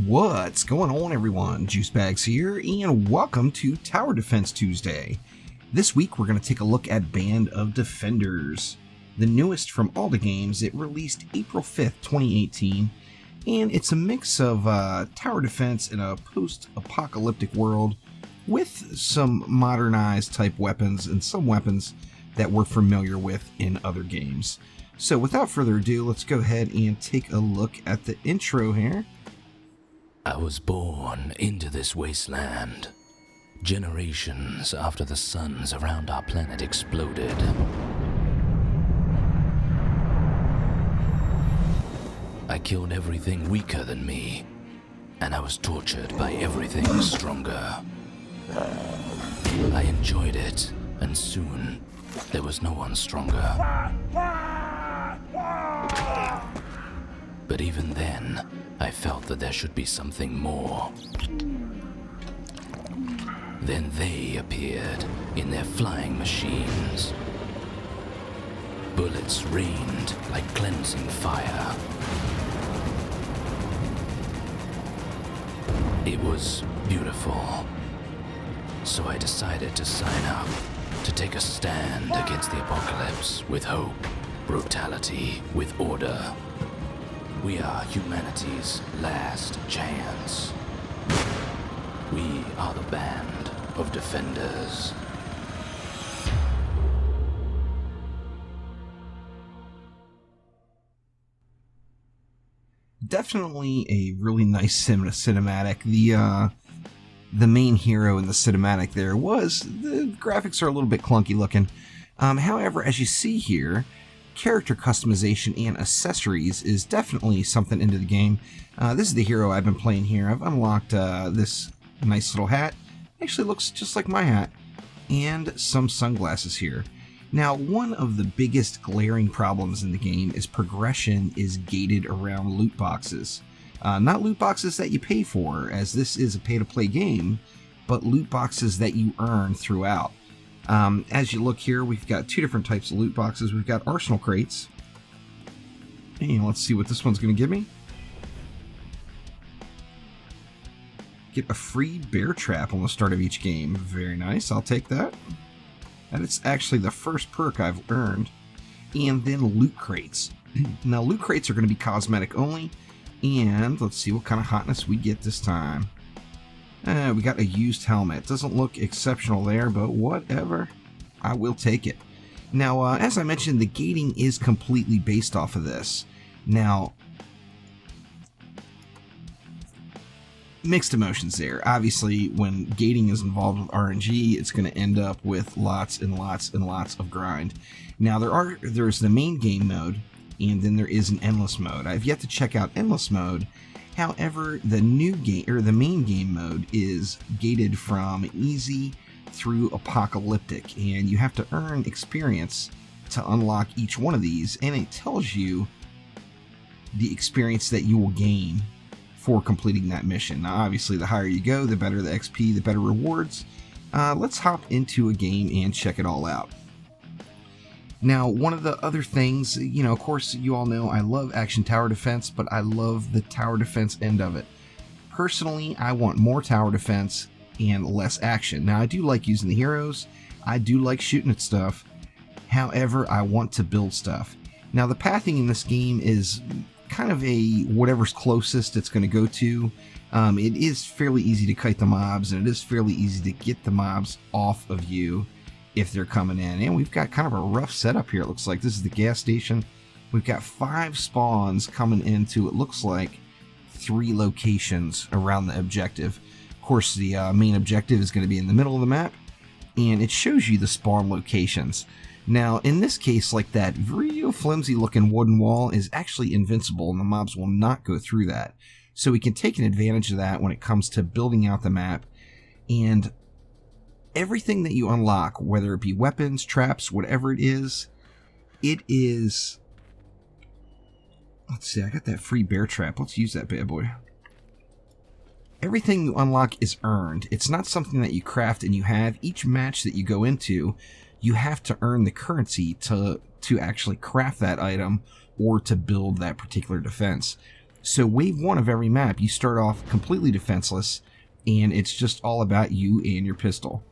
What's going on, everyone? Juicebags here, and welcome to Tower Defense Tuesday. This week we're going to take a look at Band of Defenders, the newest from all the games. It released April 5th, 2018, and it's a mix of tower defense in a post-apocalyptic world with some modernized type weapons and some weapons that we're familiar with in other games. So without further ado, let's go ahead and take a look at the intro here. I was born into this wasteland, generations after the suns around our planet exploded. I killed everything weaker than me, and I was tortured by everything stronger. I enjoyed it, and soon there was no one stronger. But even then, I felt that there should be something more. Then they appeared in their flying machines. Bullets rained like cleansing fire. It was beautiful. So I decided to sign up, to take a stand against the apocalypse with hope, brutality with order. We are humanity's last chance. We are the Band of Defenders. Definitely a really nice cinematic. The main hero in the cinematic there the graphics are a little bit clunky looking. However, as you see here, character customization and accessories is definitely something into the game. This is the hero I've been playing here. I've unlocked this nice little hat. Actually looks just like my hat. And some sunglasses here. Now, one of the biggest glaring problems in the game is progression is gated around loot boxes. Not loot boxes that you pay for, as this is a pay-to-play game, but loot boxes that you earn throughout. As you look here, we've got two different types of loot boxes. We've got arsenal crates. And let's see what this one's going to give me. Get a free bear trap on the start of each game. Very nice, I'll take that. And it's actually the first perk I've earned. And then loot crates. Now, loot crates are going to be cosmetic only. And let's see what kind of hotness we get this time. We got a used helmet. Doesn't look exceptional there, but whatever. I will take it. Now, as I mentioned, the gating is completely based off of this. Now, mixed emotions there. Obviously, when gating is involved with RNG, it's going to end up with lots and lots and lots of grind. Now, there's the main game mode, and then there is an endless mode. I've yet to check out endless mode. However, the main game mode is gated from easy through apocalyptic, and you have to earn experience to unlock each one of these, and it tells you the experience that you will gain for completing that mission. Now, obviously, the higher you go, the better the XP, the better rewards. Let's hop into a game and check it all out. Now, one of the other things, of course, you all know I love action tower defense, but I love the tower defense end of it. Personally, I want more tower defense and less action. Now, I do like using the heroes. I do like shooting at stuff. However, I want to build stuff. Now, the pathing in this game is kind of a whatever's closest it's going to go to. It is fairly easy to kite the mobs, and it is fairly easy to get the mobs off of you if they're coming in. And we've got kind of a rough setup here. It looks like this is the gas station. We've got 5 spawns coming into, it looks like, 3 locations around the objective. Of course, the main objective is going to be in the middle of the map, and it shows you the spawn locations. Now, in this case, like that real flimsy looking wooden wall is actually invincible, and the mobs will not go through that. So we can take an advantage of that when it comes to building out the map. And everything that you unlock, whether it be weapons, traps, whatever it is, let's see, I got that free bear trap. Let's use that bad boy. Everything you unlock is earned. It's not something that you craft and you have. Each match that you go into, you have to earn the currency to actually craft that item or to build that particular defense. So wave 1 of every map, you start off completely defenseless, and it's just all about you and your pistol.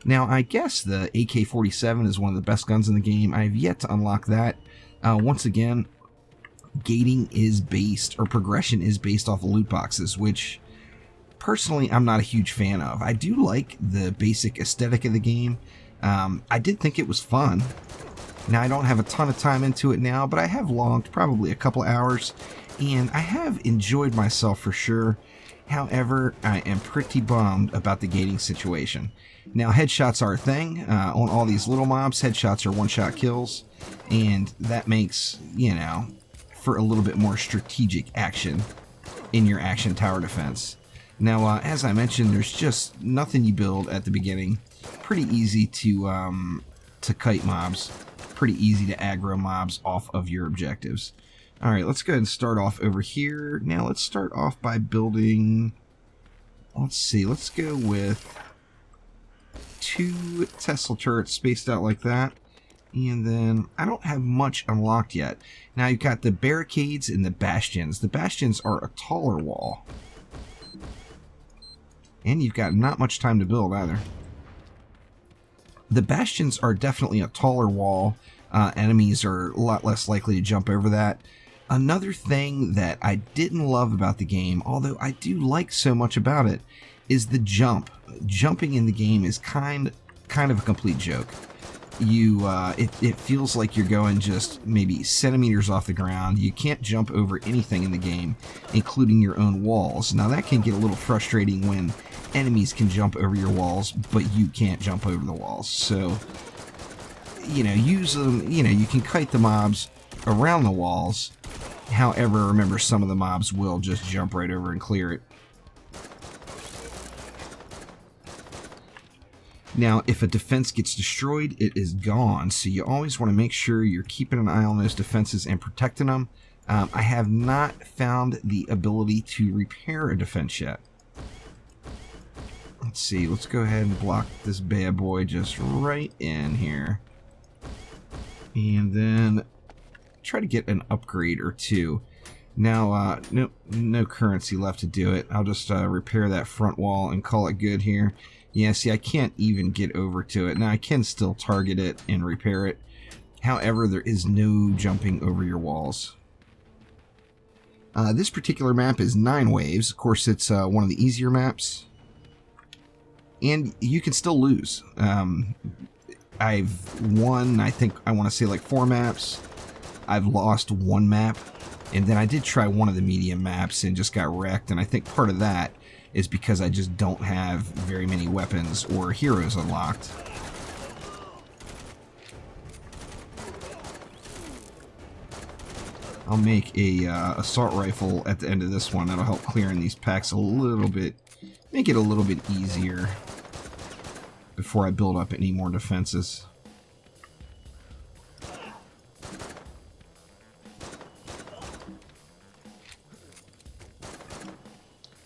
Now, I guess the AK-47 is one of the best guns in the game. I have yet to unlock that. Once again, gating is based, or progression is based off of loot boxes, which personally I'm not a huge fan of. I do like the basic aesthetic of the game. I did think it was fun. Now, I don't have a ton of time into it now, but I have logged probably a couple hours, and I have enjoyed myself for sure. However, I am pretty bummed about the gating situation. Now, headshots are a thing. On all these little mobs, headshots are one-shot kills, and that makes, you know, for a little bit more strategic action in your action tower defense. Now, as I mentioned, there's just nothing you build at the beginning. Pretty easy to kite mobs. Pretty easy to aggro mobs off of your objectives. Alright, let's go ahead and start off over here. Now, let's start off by building... Let's see, let's go with 2 Tesla turrets spaced out like that. And then, I don't have much unlocked yet. Now, you've got the barricades and the bastions. The bastions are a taller wall. And you've got not much time to build either. The bastions are definitely a taller wall. Enemies are a lot less likely to jump over that. Another thing that I didn't love about the game, although I do like so much about it, is the jump. Jumping in the game is kind of a complete joke. It feels like you're going just maybe centimeters off the ground. You can't jump over anything in the game, including your own walls. Now, that can get a little frustrating when enemies can jump over your walls, but you can't jump over the walls. So, you know, use them, you know, you can kite the mobs around the walls. However, remember, some of the mobs will just jump right over and clear it. Now, if a defense gets destroyed, it is gone, so you always want to make sure you're keeping an eye on those defenses and protecting them. I have not found the ability to repair a defense yet. Let's see, let's go ahead and block this bad boy just right in here. And then try to get an upgrade or 2. Now, no currency left to do it. I'll just repair that front wall and call it good here. Yeah, see, I can't even get over to it. Now, I can still target it and repair it. However, there is no jumping over your walls. This particular map is 9 waves. Of course, it's one of the easier maps. And you can still lose. I've won, I think, I want to say like 4 maps. I've lost 1 map. And then I did try one of the medium maps and just got wrecked. And I think part of that is because I just don't have very many weapons or heroes unlocked. I'll make a assault rifle at the end of this one. That'll help clearing these packs a little bit, make it a little bit easier before I build up any more defenses.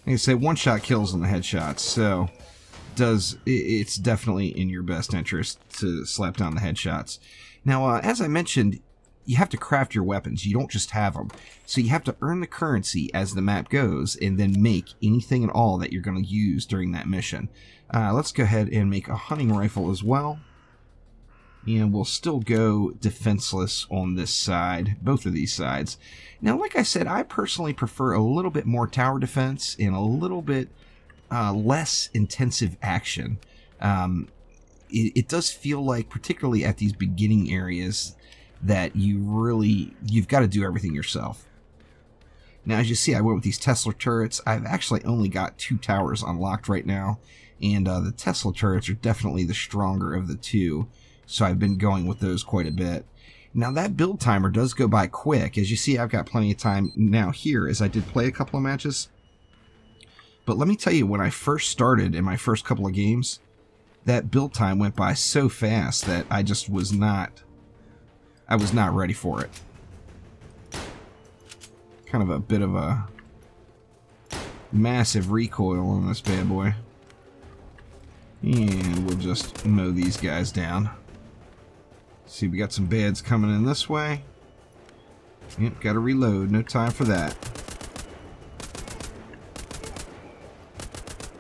Like I say, one-shot kills on the headshots, so it's definitely in your best interest to slap down the headshots. Now, as I mentioned, you have to craft your weapons. You don't just have them. So you have to earn the currency as the map goes and then make anything at all that you're going to use during that mission. Let's go ahead and make a hunting rifle as well. And we'll still go defenseless on this side, both of these sides. Now, like I said, I personally prefer a little bit more tower defense and a little bit less intensive action. It does feel like, particularly at these beginning areas, that you've got to do everything yourself. Now, as you see, I went with these Tesla turrets. I've actually only got 2 towers unlocked right now, and the Tesla turrets are definitely the stronger of the 2. So I've been going with those quite a bit. Now, that build timer does go by quick. As you see, I've got plenty of time now here, as I did play a couple of matches. But let me tell you, when I first started in my first couple of games, that build time went by so fast that I just was not ready for it. Kind of a bit of a massive recoil on this bad boy. And we'll just mow these guys down. See, we got some beds coming in this way. Yep, gotta reload. No time for that.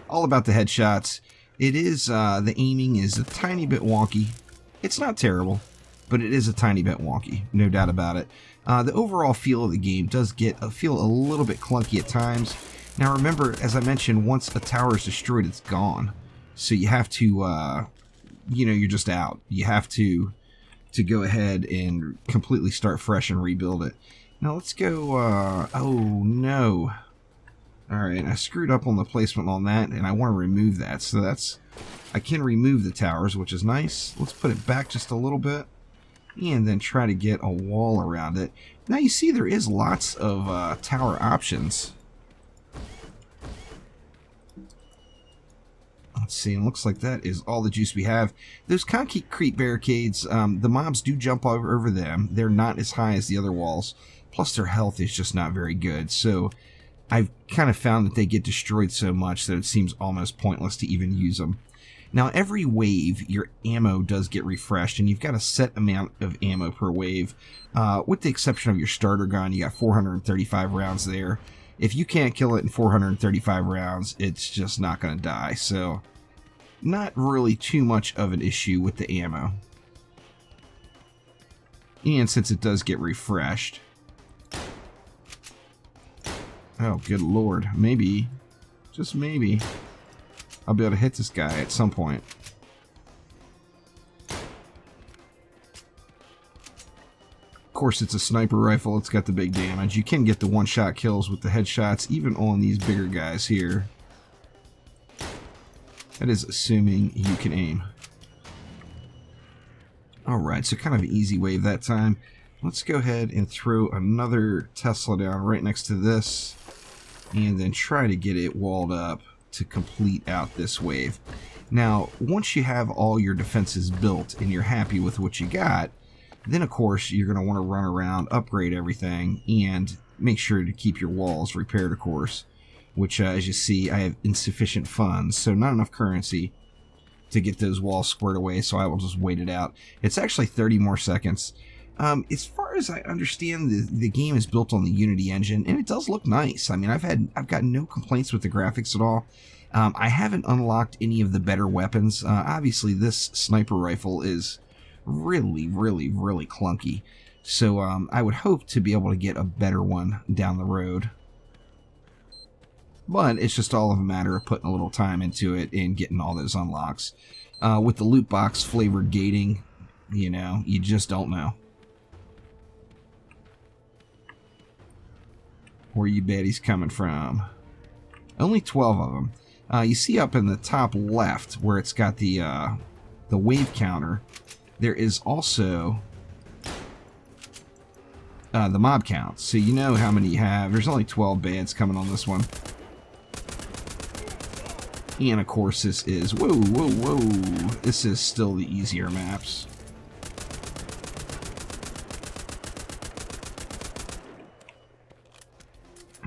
all about the headshots. It is, the aiming is a tiny bit wonky. It's not terrible, but it is a tiny bit wonky, no doubt about it. The overall feel of the game does feel a little bit clunky at times. Now remember, as I mentioned, once a tower is destroyed, it's gone. So you have to, you know, you're just out. You have to go ahead and completely start fresh and rebuild it. Now let's go, oh no. Alright, I screwed up on the placement on that, and I want to remove that. So I can remove the towers, which is nice. Let's put it back just a little bit, and then try to get a wall around it. Now you see there is lots of tower options. Let's see, it looks like that is all the juice we have. Those concrete barricades, the mobs do jump over them. They're not as high as the other walls. Plus their health is just not very good. So I've kind of found that they get destroyed so much that it seems almost pointless to even use them. Now every wave, your ammo does get refreshed, and you've got a set amount of ammo per wave. With the exception of your starter gun, you got 435 rounds there. If you can't kill it in 435 rounds, it's just not going to die. So not really too much of an issue with the ammo. And since it does get refreshed. Oh, good lord. Maybe, just maybe, I'll be able to hit this guy at some point. Of course, it's a sniper rifle. It's got the big damage. You can get the one-shot kills with the headshots, even on these bigger guys here. That is assuming you can aim. Alright, so kind of an easy wave that time. Let's go ahead and throw another Tesla down right next to this, and then try to get it walled up to complete out this wave. Now, once you have all your defenses built and you're happy with what you got, then of course you're going to want to run around, upgrade everything, and make sure to keep your walls repaired, of course. Which, as you see, I have insufficient funds, so not enough currency to get those walls squared away, so I will just wait it out. It's actually 30 more seconds. As far as I understand, the game is built on the Unity engine, and it does look nice. I mean, I've got no complaints with the graphics at all. I haven't unlocked any of the better weapons. Obviously, this sniper rifle is really, really, really clunky. So I would hope to be able to get a better one down the road. But it's just all of a matter of putting a little time into it and getting all those unlocks. With the loot box flavored gating, you know, you just don't know where you baddies coming from. Only 12 of them. You see up in the top left where it's got the wave counter, there is also the mob count. So you know how many you have. There's only 12 bads coming on this one. And of course this is, whoa, whoa, whoa, this is still the easier maps.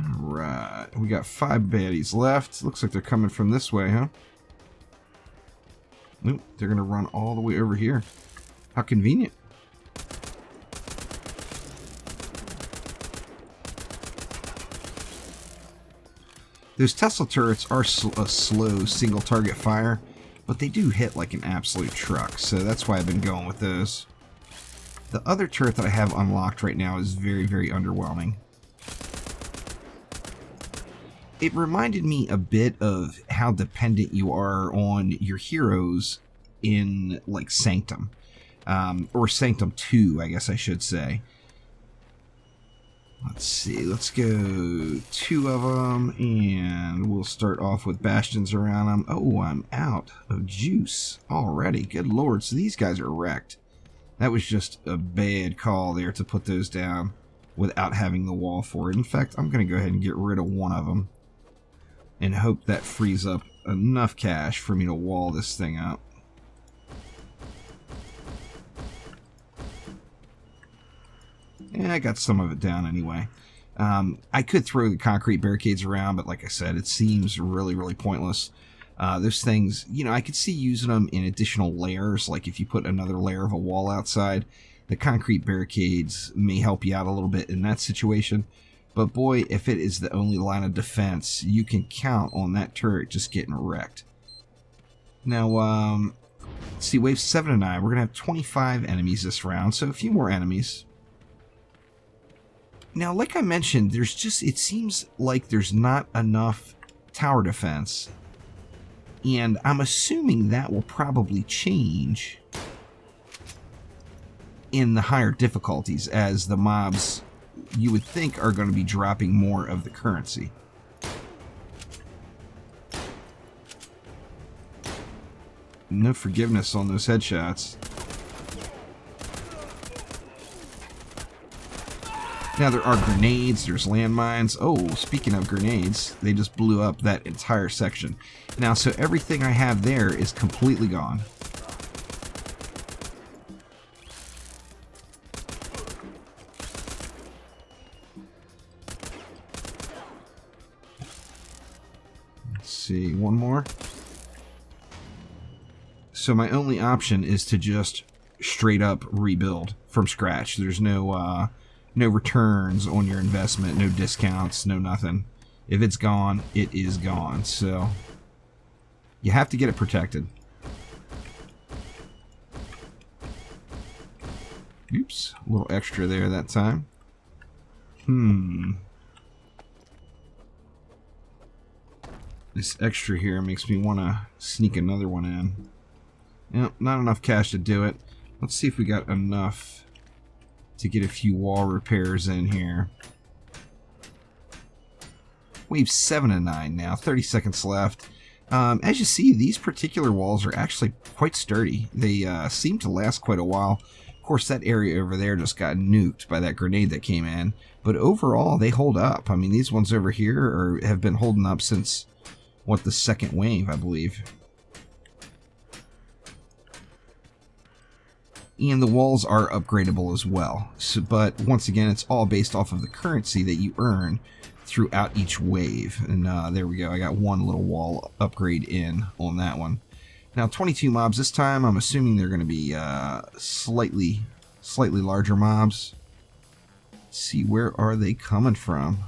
Alright, we got 5 baddies left. Looks like they're coming from this way, huh? Nope, they're gonna run all the way over here. How convenient. Those Tesla turrets are a slow single target fire, but they do hit like an absolute truck, so that's why I've been going with those. The other turret that I have unlocked right now is very, very underwhelming. It reminded me a bit of how dependent you are on your heroes in, like, Sanctum. Or Sanctum 2, I guess I should say. Let's see, let's go 2 of them, and we'll start off with bastions around them. Oh, I'm out of juice already. Good lord, so these guys are wrecked. That was just a bad call there to put those down without having the wall for it. In fact, I'm going to go ahead and get rid of one of them and hope that frees up enough cash for me to wall this thing up. Yeah, I got some of it down anyway. I could throw the concrete barricades around, but like I said, it seems really, really pointless. Those things, you know, I could see using them in additional layers, like if you put another layer of a wall outside, the concrete barricades may help you out a little bit in that situation. But boy, if it is the only line of defense, you can count on that turret just getting wrecked. Now, let's see, wave 7 and 9. We're going to have 25 enemies this round, so a few more enemies. Now, like I mentioned, it seems like there's not enough tower defense. And I'm assuming that will probably change in the higher difficulties, as the mobs, you would think, are going to be dropping more of the currency. No forgiveness on those headshots. Now there are grenades, there's landmines. Oh, speaking of grenades, they just blew up that entire section. Now, so everything I have there is completely gone. Let's see, one more. So my only option is to just straight up rebuild from scratch. There's no returns on your investment, no discounts, no nothing. If it's gone, it is gone. So you have to get it protected. Oops, a little extra there that time. This extra here makes me want to sneak another one in. Yep, not enough cash to do it. Let's see if we got enough to get a few wall repairs in here. Wave 7 and 9 now, 30 seconds left. As you see, these particular walls are actually quite sturdy. They seem to last quite a while. Of course, that area over there just got nuked by that grenade that came in. But overall, they hold up. I mean, these ones over here have been holding up since, what, the second wave, I believe. And the walls are upgradable as well. So, but once again, it's all based off of the currency that you earn throughout each wave. And there we go. I got one little wall upgrade in on that one. Now, 22 mobs this time. I'm assuming they're going to be slightly larger mobs. Let's see, where are they coming from?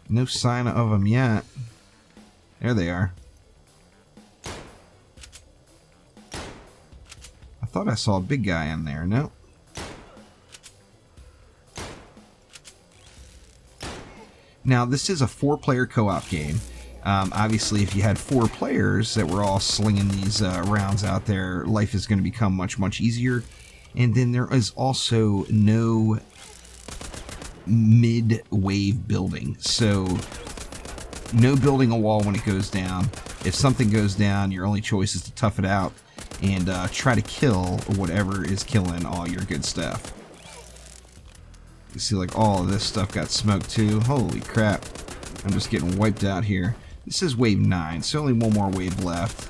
No sign of them yet. There they are. I thought I saw a big guy in there. No. Now, this is a 4-player co-op game. Obviously, if you had 4 players that were all slinging these rounds out there, life is going to become much, much easier. And then there is also no mid-wave building. So, no building a wall when it goes down. If something goes down, your only choice is to tough it out and try to kill whatever is killing all your good stuff. You see, like, all of this stuff got smoked too. Holy crap. I'm just getting wiped out here. This is wave 9, so only one more wave left.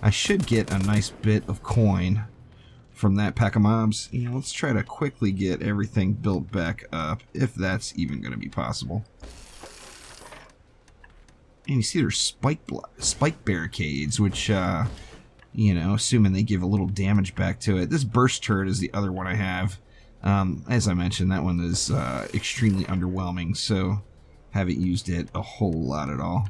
I should get a nice bit of coin from that pack of mobs. You know, let's try to quickly get everything built back up, if that's even going to be possible. And you see there's spike barricades, which, you know, assuming they give a little damage back to it. This burst turret is the other one I have. As I mentioned, that one is extremely underwhelming, so haven't used it a whole lot at all.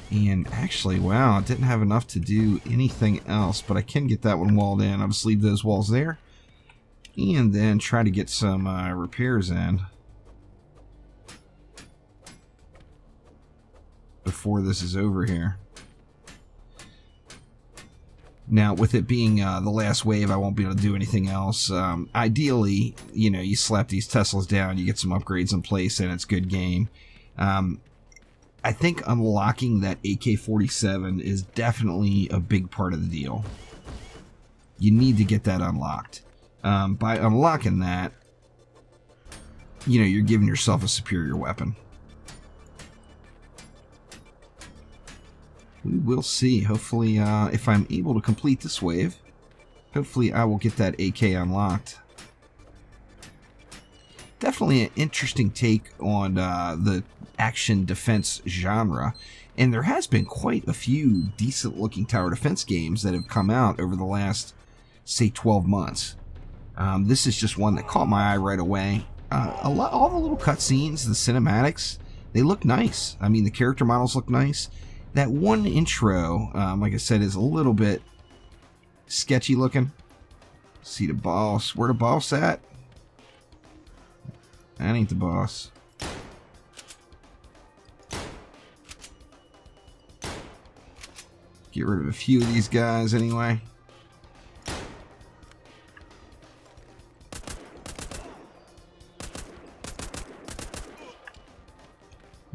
And actually, wow, I didn't have enough to do anything else, but I can get that one walled in. I'll just leave those walls there, and then try to get some repairs in before this is over here. Now, with it being the last wave, I won't be able to do anything else. Ideally, you know, you slap these Teslas down, you get some upgrades in place, and it's good game. I think unlocking that AK-47 is definitely a big part of the deal. You need to get that unlocked. By unlocking that, you know, you're giving yourself a superior weapon. We will see. Hopefully, if I'm able to complete this wave, hopefully I will get that AK unlocked. Definitely an interesting take on the action defense genre. And there has been quite a few decent looking tower defense games that have come out over the last, say, 12 months. This is just one that caught my eye right away. all the little cutscenes, the cinematics, they look nice. I mean, the character models look nice. That one intro, like I said, is a little bit sketchy looking. See the boss. Where the boss at? That ain't the boss. Get rid of a few of these guys anyway.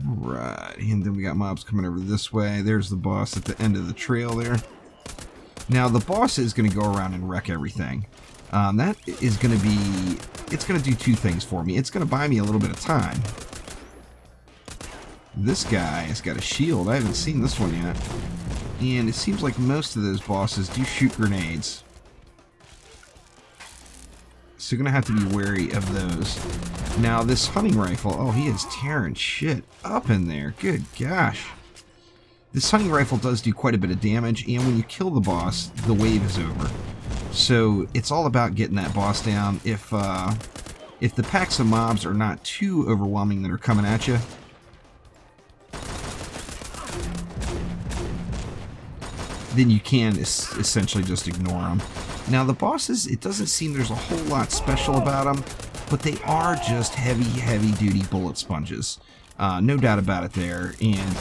Alright, and then we got mobs coming over this way. There's the boss at the end of the trail there. Now, the boss is going to go around and wreck everything. That is going to be... It's going to do two things for me. It's going to buy me a little bit of time. This guy has got a shield. I haven't seen this one yet. And it seems like most of those bosses do shoot grenades. So you're going to have to be wary of those. Now, this hunting rifle... Oh, he is tearing shit up in there. Good gosh. This hunting rifle does do quite a bit of damage, and when you kill the boss, the wave is over. So it's all about getting that boss down. If the packs of mobs are not too overwhelming that are coming at you, then you can essentially just ignore them. Now the bosses, it doesn't seem there's a whole lot special about them, but they are just heavy duty bullet sponges. No doubt about it there, and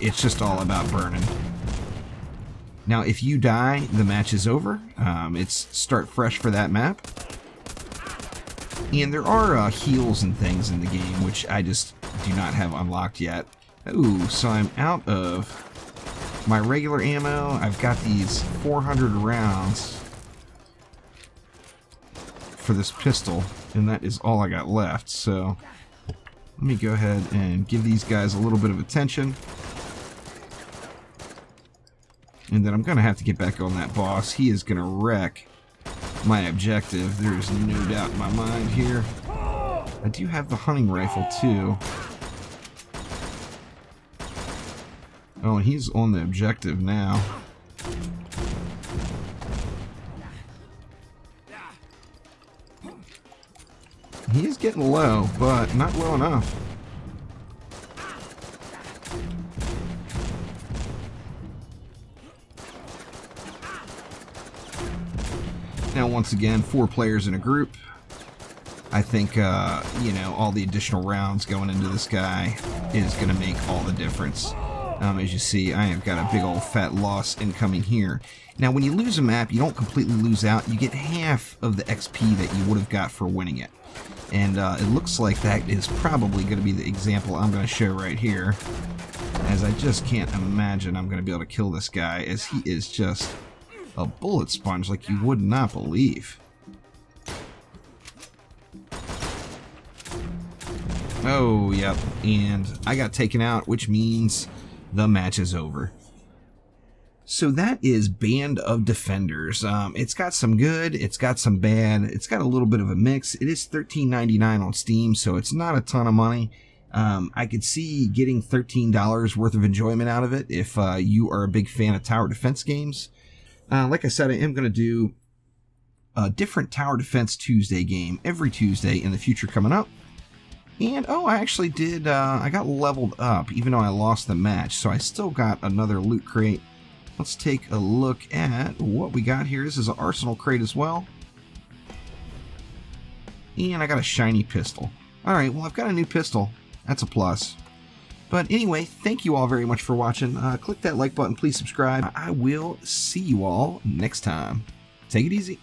it's just all about burning. Now if you die, the match is over. It's start fresh for that map. And there are heals and things in the game, which I just do not have unlocked yet. Ooh, so I'm out of my regular ammo. I've got these 400 rounds for this pistol, and that is all I got left. So let me go ahead and give these guys a little bit of attention. And then I'm going to have to get back on that boss. He is going to wreck my objective. There's no doubt in my mind here. I do have the hunting rifle too. Oh, and he's on the objective now. He is getting low, but not low enough. Now, once again, 4 players in a group. I think, you know, all the additional rounds going into this guy is going to make all the difference. As you see, I have got a big old fat loss incoming here. Now, when you lose a map, you don't completely lose out. You get half of the XP that you would have got for winning it. And it looks like that is probably going to be the example I'm going to show right here. As I just can't imagine I'm going to be able to kill this guy, as he is just a bullet sponge like you would not believe. Oh, yep. And I got taken out, which means the match is over. So that is Band of Defenders. It's got some good, it's got some bad, it's got a little bit of a mix. It is $13.99 on Steam, so it's not a ton of money. I could see getting $13 worth of enjoyment out of it if you are a big fan of tower defense games. Like I said, I am going to do a different Tower Defense Tuesday game every Tuesday in the future coming up. And, oh, I actually did, I got leveled up, even though I lost the match, so I still got another loot crate. Let's take a look at what we got here. This is an arsenal crate as well. And I got a shiny pistol. Alright, well, I've got a new pistol. That's a plus. But anyway, thank you all very much for watching. Click that like button, please subscribe. I will see you all next time. Take it easy.